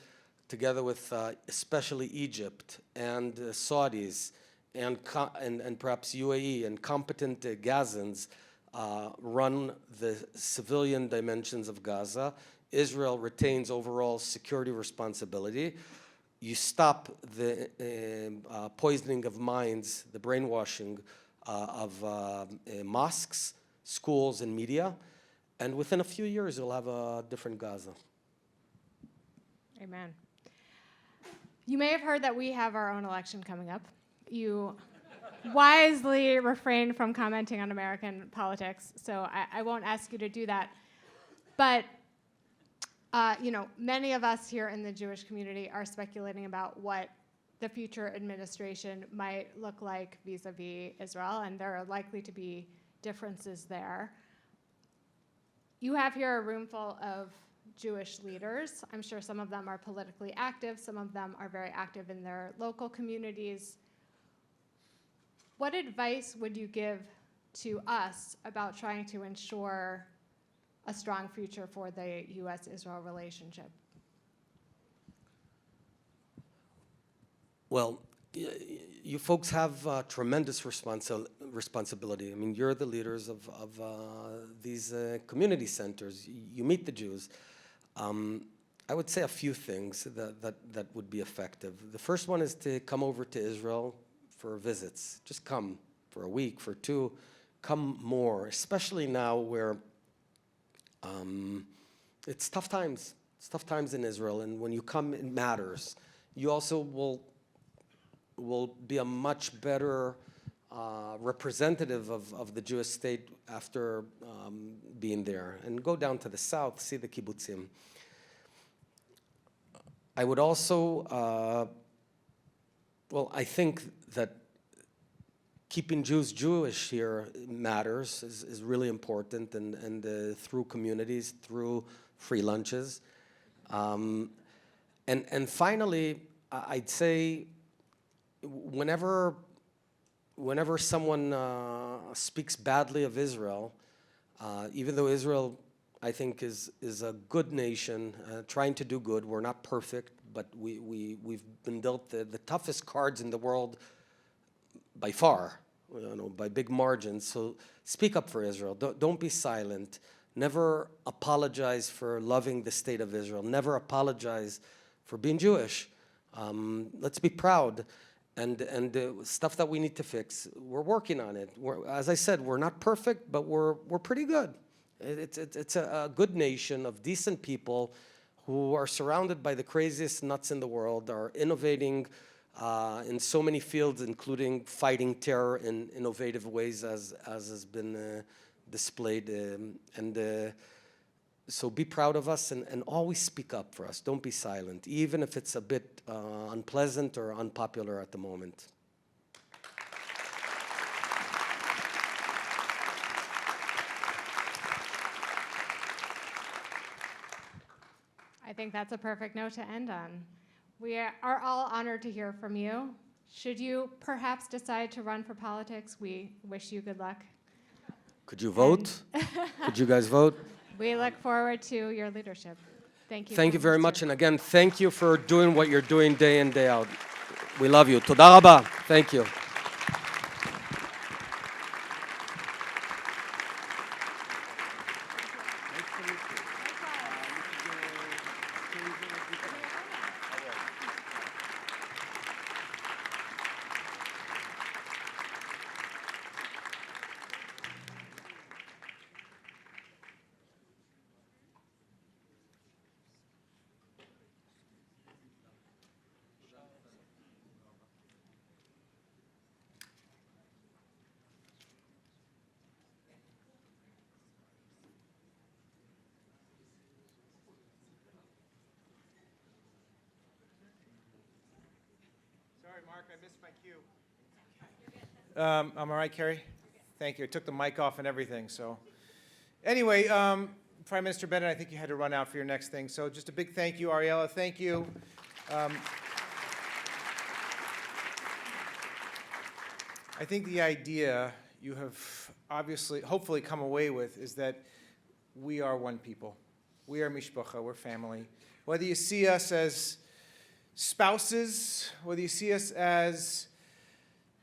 together with especially Egypt and Saudis and perhaps UAE and competent Gazans, run the civilian dimensions of Gaza. Israel retains overall security responsibility. You stop the poisoning of minds, the brainwashing of mosques, schools, and media, and within a few years you'll have a different Gaza.
Amen. You may have heard that we have our own election coming up. You wisely refrain from commenting on American politics, so I won't ask you to do that. But you know, many of us here in the Jewish community are speculating about what the future administration might look like vis-a-vis Israel, and there are likely to be differences there. You have here a room full of Jewish leaders. I'm sure some of them are politically active, some of them are very active in their local communities. What advice would you give to us about trying to ensure a strong future for the U.S.-Israel relationship?
Well, you folks have tremendous responsibility. I mean, you're the leaders of these community centers. You meet the Jews. I would say a few things that would be effective. The first one is to come over to Israel for visits. Just come for a week, for two. Come more, especially now where it's tough times. It's tough times in Israel, and when you come, it matters. You also will be a much better representative of the Jewish state after being there. And go down to the south, see the kibbutzim. I would also, I think that keeping Jews Jewish here matters, is really important, and through communities, through free lunches. And finally, I'd say whenever someone speaks badly of Israel, even though Israel, I think, is a good nation, trying to do good. We're not perfect, but we've been dealt the toughest cards in the world by far, by big margins. So speak up for Israel. Don't be silent. Never apologize for loving the state of Israel. Never apologize for being Jewish. Let's be proud. And the stuff that we need to fix, we're working on it. As I said, we're not perfect, but we're pretty good. It's a good nation of decent people who are surrounded by the craziest nuts in the world, are innovating in so many fields, including fighting terror in innovative ways, as has been displayed. So be proud of us and always speak up for us. Don't be silent, even if it's a bit unpleasant or unpopular at the moment.
I think that's a perfect note to end on. We are all honored to hear from you. Should you perhaps decide to run for politics, we wish you good luck.
Could you vote? Could you guys vote?
We look forward to your leadership. Thank you.
Thank you very much. And again, thank you for doing what you're doing day in, day out. We love you. Toda rabba. Thank you.
Sorry, Mark, I missed my cue. I'm all right, Carrie? Thank you. I took the mic off and everything, so. Anyway, Prime Minister Bennett, I think you had to run out for your next thing, so just a big thank you, Ariella. Thank you. I think the idea you have obviously, hopefully come away with is that we are one people. We are mishpacha, we're family. Whether you see us as spouses, whether you see us as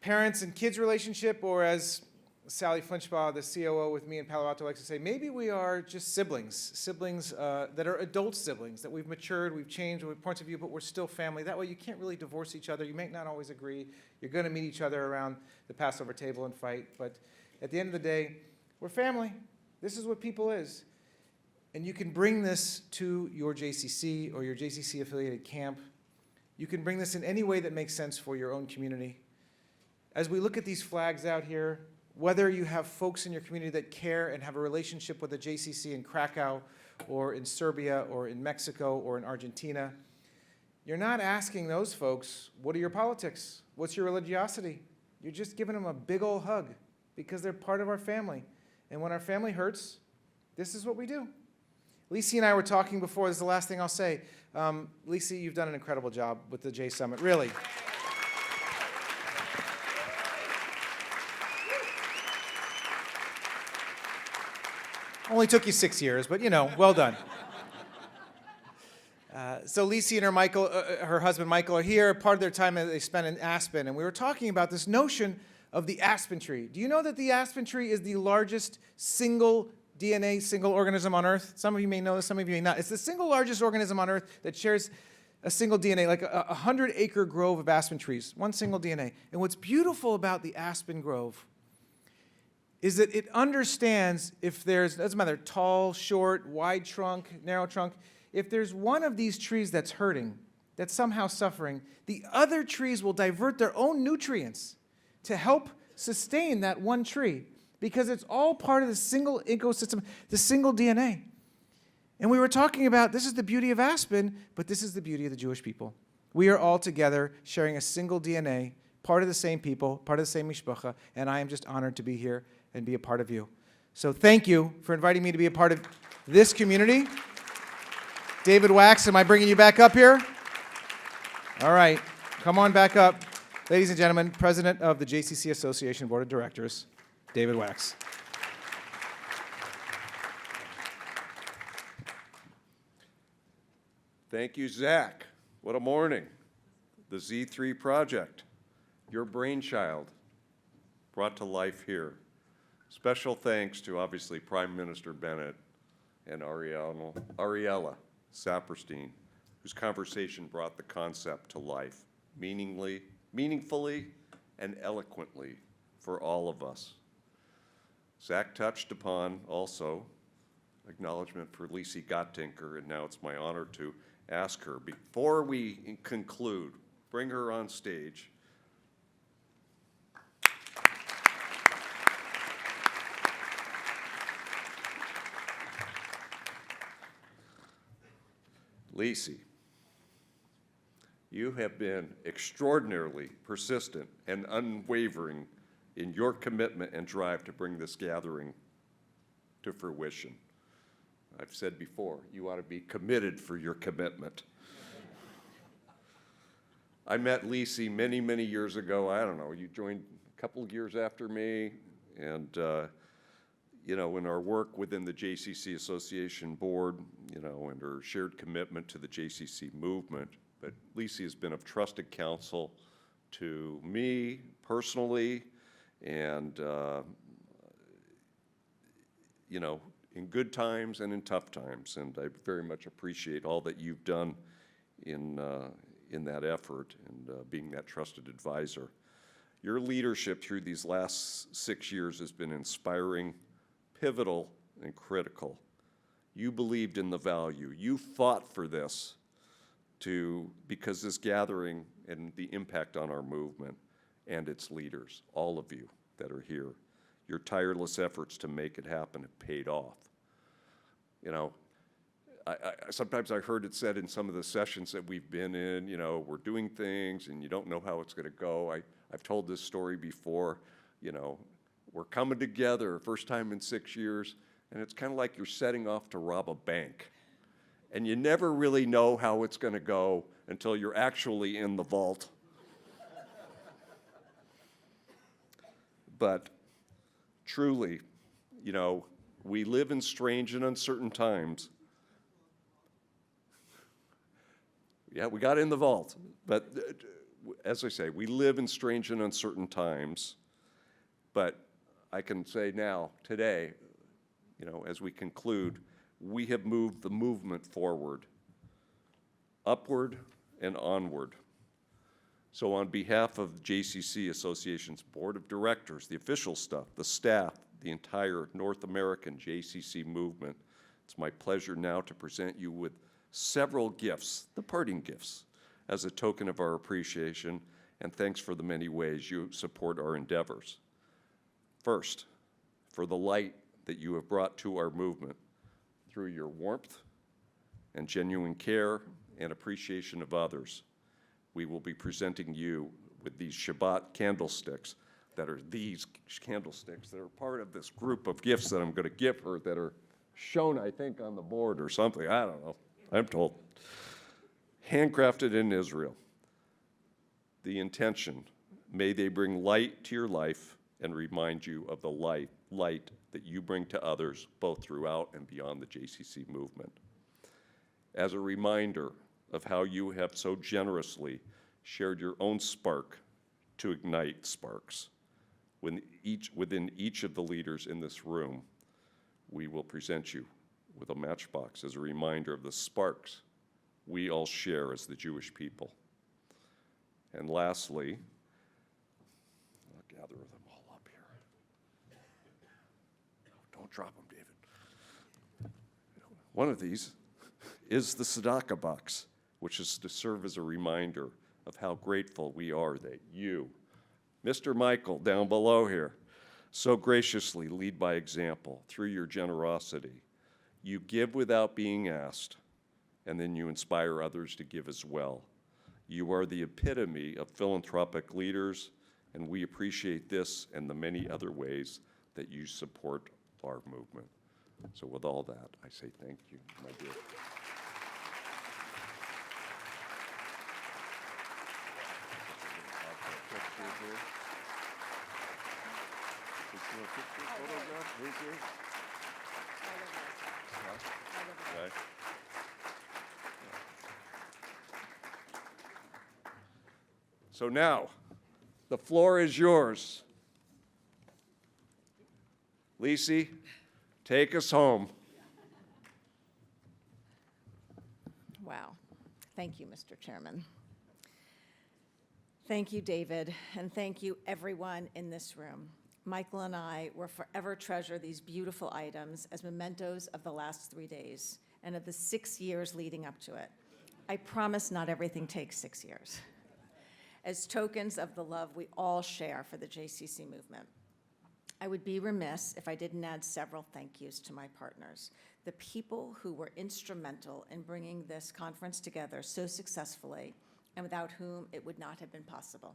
parents and kids relationship, or as Sally Flinchbaugh, the COO with me in Palo Alto, likes to say, maybe we are just siblings that are adult siblings, that we've matured, we've changed, we have points of view, but we're still family. That way you can't really divorce each other. You may not always agree. You're going to meet each other around the Passover table and fight, but at the end of the day, we're family. This is what people is. And you can bring this to your JCC or your JCC-affiliated camp. You can bring this in any way that makes sense for your own community. As we look at these flags out here, whether you have folks in your community that care and have a relationship with the JCC in Krakow or in Serbia or in Mexico or in Argentina, you're not asking those folks, what are your politics? What's your religiosity? You're just giving them a big old hug because they're part of our family. And when our family hurts, this is what we do. Lisie and I were talking before. This is the last thing I'll say. Lisie, you've done an incredible job with the JSummit, really. Only took you 6 years, but well done. So Lisie and her husband Michael are here. Part of their time they spent in Aspen, and we were talking about this notion of the aspen tree. Do you know that the aspen tree is the largest single DNA, single organism on Earth? Some of you may know this, some of you may not. It's the single largest organism on Earth that shares a single DNA, like a 100-acre grove of aspen trees, one single DNA. And what's beautiful about the aspen grove is that it understands if there's, doesn't matter, tall, short, wide trunk, narrow trunk, if there's one of these trees that's hurting, that's somehow suffering, the other trees will divert their own nutrients to help sustain that one tree, because it's all part of the single ecosystem, the single DNA. And we were talking about, this is the beauty of Aspen, but this is the beauty of the Jewish people. We are all together sharing a single DNA, part of the same people, part of the same mishpacha, and I am just honored to be here and be a part of you. So thank you for inviting me to be a part of this community. David Wax, am I bringing you back up here? All right, come on back up. Ladies and gentlemen, President of the JCC Association Board of Directors, David Wax.
Thank you, Zack. What a morning. The Z3 project, your brainchild, brought to life here. Special thanks to, obviously, Prime Minister Bennett and Ariella Saperstein, whose conversation brought the concept to life meaningfully and eloquently for all of us. Zack touched upon also acknowledgement for Lisie Gottdenker, and now it's my honor to ask her, before we conclude, bring her on stage. Lisie, you have been extraordinarily persistent and unwavering in your commitment and drive to bring this gathering to fruition. I've said before, you ought to be committed for your commitment. I met Lisie many, many years ago. I don't know, you joined a couple of years after me, and you know, in our work within the JCC Association Board, you know, and her shared commitment to the JCC movement. But Lisie has been of trusted counsel to me personally, and you know, in good times and in tough times. And I very much appreciate all that you've done in that effort and being that trusted advisor. Your leadership through these last 6 years has been inspiring, pivotal, and critical. You believed in the value. You fought for this because this gathering and the impact on our movement and its leaders, all of you that are here, your tireless efforts to make it happen have paid off. You know, sometimes I heard it said in some of the sessions that we've been in, you know, we're doing things and you don't know how it's going to go. I've told this story before, you know, we're coming together, first time in 6 years, and it's kind of like you're setting off to rob a bank. And you never really know how it's going to go until you're actually in the vault. But truly, you know, we live in strange and uncertain times. Yeah, we got in the vault. But as I say, we live in strange and uncertain times. But I can say now, today, you know, as we conclude, we have moved the movement forward, upward and onward. So on behalf of JCC Association's Board of Directors, the official staff, the staff, the entire North American JCC movement, it's my pleasure now to present you with several gifts, the parting gifts, as a token of our appreciation and thanks for the many ways you support our endeavors. First, for the light that you have brought to our movement through your warmth and genuine care and appreciation of others, we will be presenting you with these Shabbat candlesticks that are part of this group of gifts that I'm going to give her that are shown, I think, on the board or something. I don't know. I'm told. Handcrafted in Israel. The intention, may they bring light to your life and remind you of the light that you bring to others, both throughout and beyond the JCC movement. As a reminder of how you have so generously shared your own spark to ignite sparks. within each of the leaders in this room, we will present you with a matchbox as a reminder of the sparks we all share as the Jewish people. And lastly, I'll gather them all up here. Don't drop them, David. One of these is the tzedakah box, which is to serve as a reminder of how grateful we are that you, Mr. Michael, down below here, so graciously lead by example through your generosity. You give without being asked, and then you inspire others to give as well. You are the epitome of philanthropic leaders, and we appreciate this and the many other ways that you support our movement. So with all that, I say thank you, my dear. Right. So now, the floor is yours. Lisie, take us home.
Wow. Thank you, Mr. Chairman. Thank you, David, and thank you, everyone in this room. Michael and I will forever treasure these beautiful items as mementos of the last 3 days and of the 6 years leading up to it. I promise not everything takes 6 years. As tokens of the love we all share for the JCC movement. I would be remiss if I didn't add several thank yous to my partners, the people who were instrumental in bringing this conference together so successfully and without whom it would not have been possible.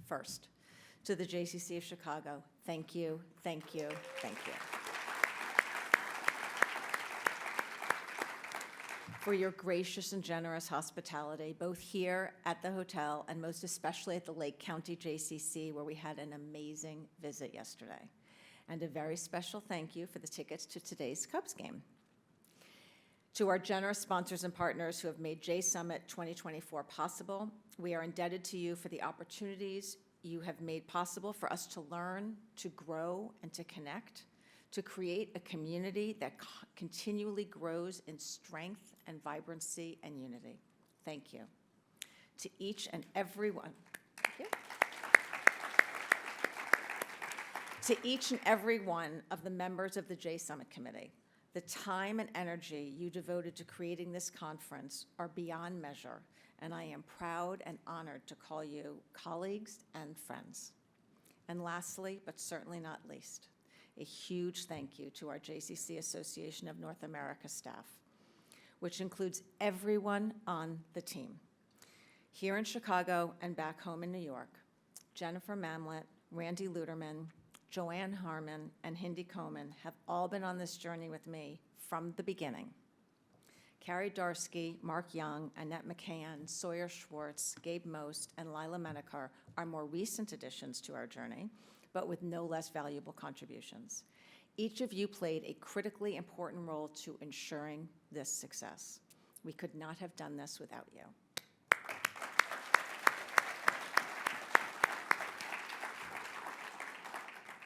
First, to the JCC of Chicago, thank you, thank you, thank you. For your gracious and generous hospitality, both here at the hotel and most especially at the Lake County JCC, where we had an amazing visit yesterday. And a very special thank you for the tickets to today's Cubs game. To our generous sponsors and partners who have made JSummit 2024 possible, we are indebted to you for the opportunities you have made possible for us to learn, to grow, and to connect, to create a community that continually grows in strength and vibrancy and unity. Thank you. To each and every one. Thank you. To each and every one of the members of the JSummit Committee, the time and energy you devoted to creating this conference are beyond measure, and I am proud and honored to call you colleagues and friends. And lastly, but certainly not least, a huge thank you to our JCC Association of North America staff, which includes everyone on the team. Here in Chicago and back home in New York, Jennifer Mamlett, Randy Luderman, Joanne Harmon, and Hindi Coman have all been on this journey with me from the beginning. Carrie Darsky, Mark Young, Annette McCann, Sawyer Schwartz, Gabe Most, and Lila Menekar are more recent additions to our journey, but with no less valuable contributions. Each of you played a critically important role to ensuring this success. We could not have done this without you.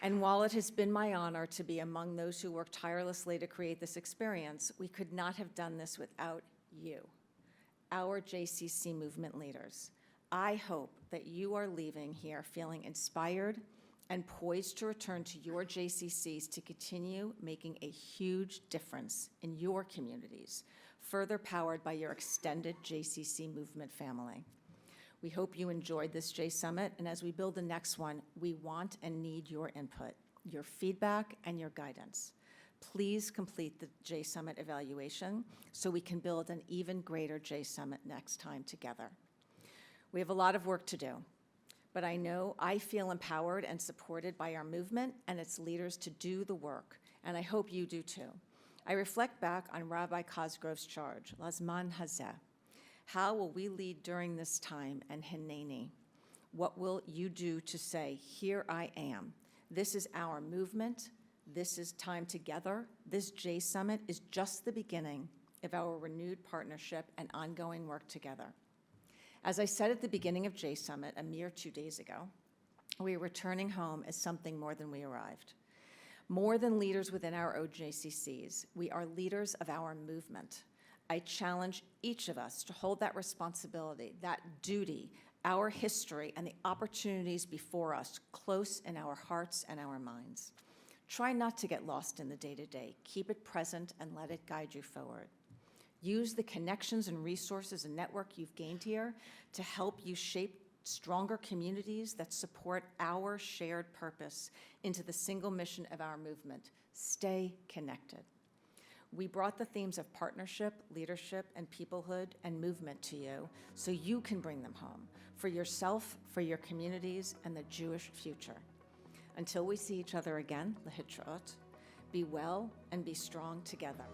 And while it has been my honor to be among those who worked tirelessly to create this experience, we could not have done this without you, our JCC movement leaders. I hope that you are leaving here feeling inspired and poised to return to your JCCs to continue making a huge difference in your communities, further powered by your extended JCC movement family. We hope you enjoyed this JSummit, and as we build the next one, we want and need your input, your feedback, and your guidance. Please complete the JSummit evaluation so we can build an even greater JSummit next time together. We have a lot of work to do, but I know I feel empowered and supported by our movement and its leaders to do the work, and I hope you do too. I reflect back on Rabbi Cosgrove's charge, Lazman Hazeh. How will we lead during this time? And Hineni, what will you do to say, here I am? This is our movement. This is time together. This JSummit is just the beginning of our renewed partnership and ongoing work together. As I said at the beginning of JSummit a mere 2 days ago, We are returning home as something more than we arrived. More than leaders within our OJCCs, we are leaders of our movement. I challenge each of us to hold that responsibility, that duty, our history, and the opportunities before us close in our hearts and our minds. Try not to get lost in the day-to-day. Keep it present and let it guide you forward. Use the connections and resources and network you've gained here to help you shape stronger communities that support our shared purpose into the single mission of our movement. Stay connected. We brought the themes of partnership, leadership, and peoplehood and movement to you so you can bring them home for yourself, for your communities, and the Jewish future. Until we see each other again, Lehitraot, be well and be strong together.